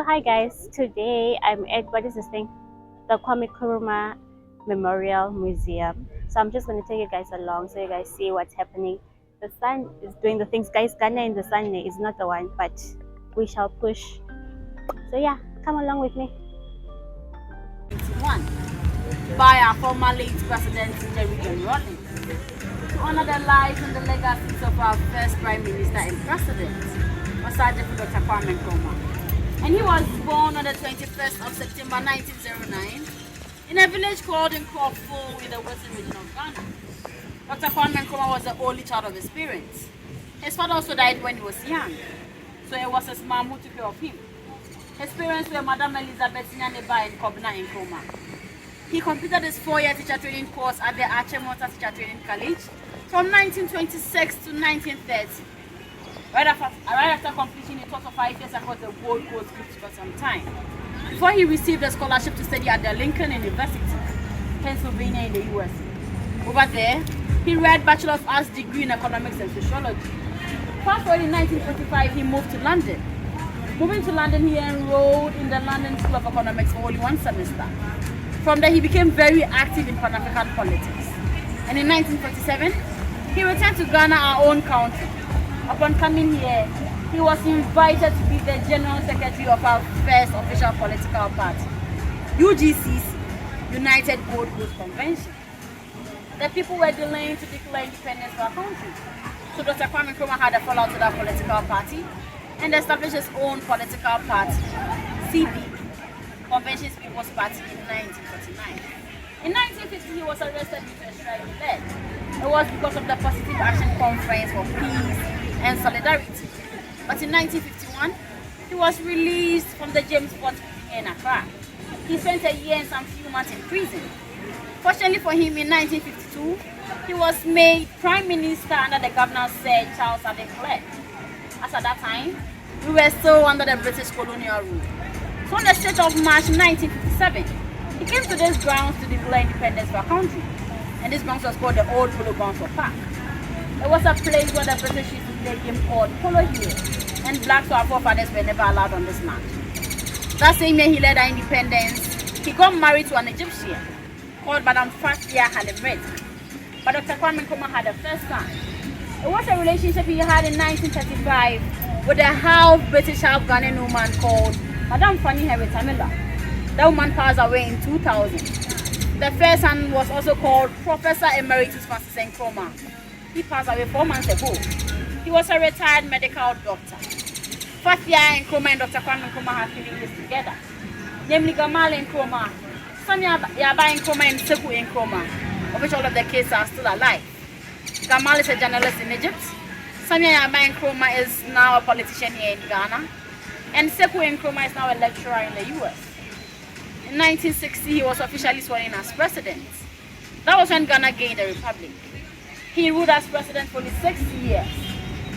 Hi guys. Today I'm at what is this thing? The Kwame Nkrumah Memorial Museum. So I'm just going to take you guys along so you guys see what's happening. The sun is doing the things, guys. Ghana in the sun is not the one, but we shall push. So yeah, come along with me. By our former late President Jerry Rawlings to honor the life and the legacies of our first Prime Minister and President, Dr. Kwame Nkrumah. And he was born on the 21st of September 1909 in a village called Nkrumah in the western region of Ghana. Dr. Kwame Nkrumah was the only child of his parents. His father also died when he was young, so it was his mom who took care of him. His parents were Madam Elizabeth Nyaneba and Kobna Nkrumah. He completed his 4-year teacher training course at the Accra Teacher Training College from 1926 to 1930. Right after completing, he taught for 5 years across the Gold Coast for some time, before he received a scholarship to study at the Lincoln University, Pennsylvania in the US. Over there, he read Bachelor of Arts degree in Economics and Sociology. Fast forward in 1945, he moved to London. Moving to London, he enrolled in the London School of Economics for only 1 semester. From there, he became very active in Pan-African politics. And in 1947, he returned to Ghana, our own country. Upon coming here, he was invited to be the General Secretary of our first official political party, UGCC, United Gold Coast Convention. The people were delaying to declare independence for our country. So Dr. Kwame Nkrumah had a fallout with that political party and established his own political party, CP, Convention's People's Party, in 1949. In 1950, he was arrested into a strike he led. It was because of the Positive Action Conference for Peace and Solidarity. But in 1951, he was released from the James Bond in Accra. He spent a year and some few months in prison. Fortunately for him, in 1952, he was made Prime Minister under the Governor Sir Charles Ade. As at that time, we were still under the British colonial rule. So on the 6th of March 1957, he came to this grounds to declare independence for our country. And this grounds was called the Old Polo Grounds for Park. It was a place where the British used to play a game called Polo Hill, and blacks or our forefathers were never allowed on this land. That same year he led our independence, he got married to an Egyptian called Madam Fatia Halimret. But Dr. Kwame Nkrumah had a first son. It was a relationship he had in 1935 with a half British, half Ghanaian woman called Madam Fanny Heritamila. That woman passed away in 2000. The first son was also called Professor Emeritus Francis Nkrumah. He passed away 4 months ago. He was a retired medical doctor. Fatia Nkrumah and Dr. Kwame Nkrumah have 3 years together, namely Gamal Nkrumah, Samia Yaba Nkrumah and Seku Nkrumah, of which all of the kids are still alive. Gamal is a journalist in Egypt. Samia Yaba Nkrumah is now a politician here in Ghana. And Seku Nkrumah is now a lecturer in the US. In 1960, he was officially sworn in as president. That was when Ghana gained a republic. He ruled as president for 6 years,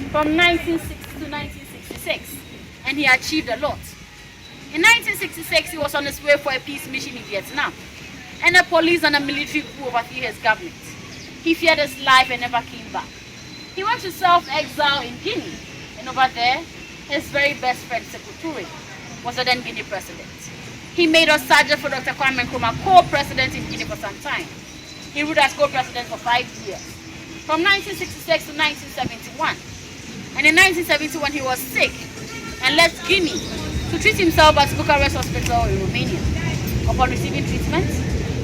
from 1960 to 1966, and he achieved a lot. In 1966, he was on his way for a peace mission in Vietnam, and the police and the military coup overthrew his government. He feared his life and never came back. He went to self-exile in Guinea, and over there, his very best friend, Sekou Touré, was the then Guinea president. He made us sergeant for Dr. Kwame Nkrumah, co-president in Guinea for some time. He ruled as co-president for 5 years, from 1966 to 1971. And in 1971, he was sick and left Guinea to treat himself at Bucharest Hospital in Romania. Upon receiving treatment,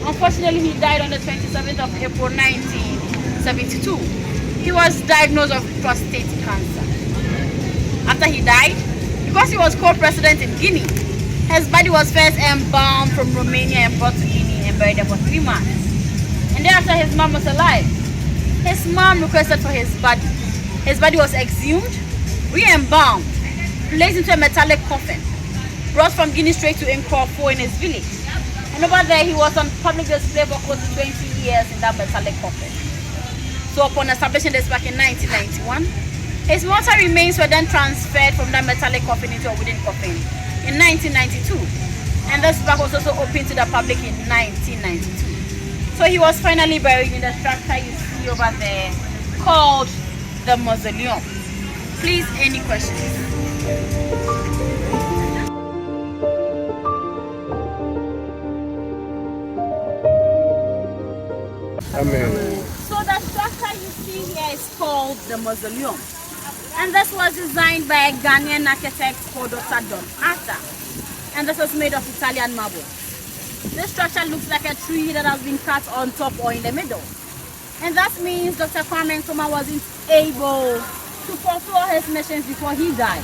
unfortunately, he died on the 27th of April 1972. He was diagnosed with prostate cancer. After he died, because he was co-president in Guinea, his body was first embalmed from Romania and brought to Guinea and buried there for 3 months. And thereafter, his mom was alive. His mom requested for his body. His body was exhumed, re-embalmed, placed into a metallic coffin, brought from Guinea straight to Nkrumah in his village. And over there, he was on public display for close to 20 years in that metallic coffin. So upon establishing this back in 1991, his mortal remains were then transferred from that metallic coffin into a wooden coffin in 1992. And this back was also opened to the public in 1992. So he was finally buried in the structure you see over there called the Mausoleum. Please, any questions? Amen. So the structure you see here is called the Mausoleum. And this was designed by a Ghanaian architect called Dr. Don Arthur. And this was made of Italian marble. This structure looks like a tree that has been cut on top or in the middle. And that means Dr. Kwame Nkrumah wasn't able to fulfill his missions before he died.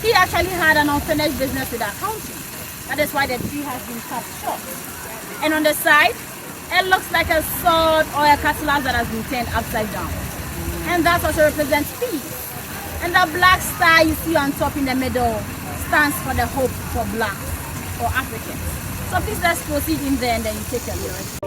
He actually had an unfinished business with our country. That is why the tree has been cut short. And on the side, it looks like a sword or a cutlass that has been turned upside down. And that also represents peace. And the black star you see on top in the middle stands for the hope for blacks or Africans. So please let's proceed in there and then you take a look.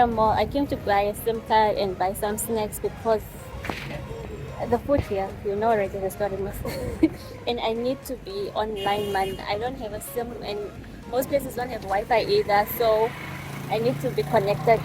Accra Mall. I came to buy a SIM card and buy some snacks because the food here, you know already the story my food. And I need to be online, man. I don't have a SIM and most places don't have Wi-Fi either, so I need to be connected